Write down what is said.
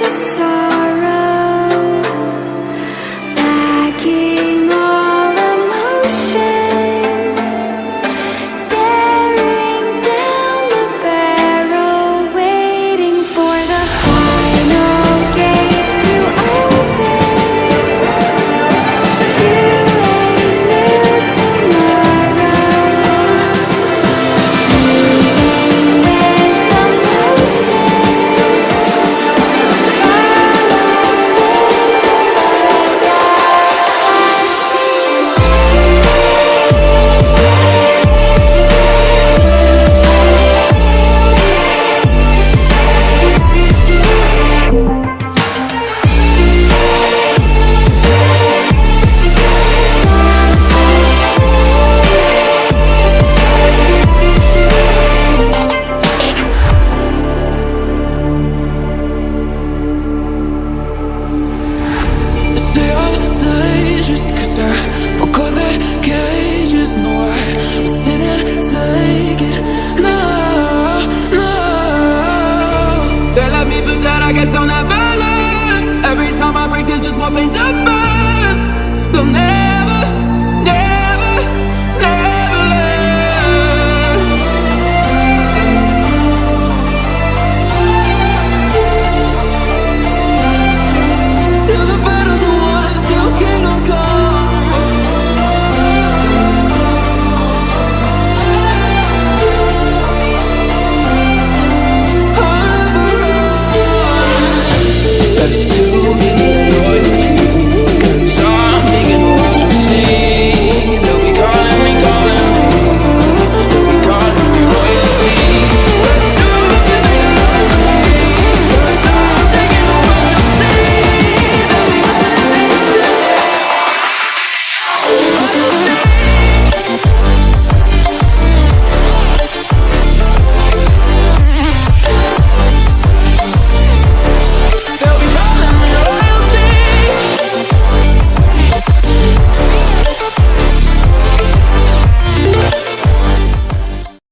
of sorrow, lacking all emotion, staring down the barrel, waiting for the final gates to open to a new tomorrow. Moving with the motion, Say I'm dangerous 'cause I broke all the cages. No, I didn't take it. No, no. They let me put that, I guess I'll never learn. Every time I break, there's just more pain to burn.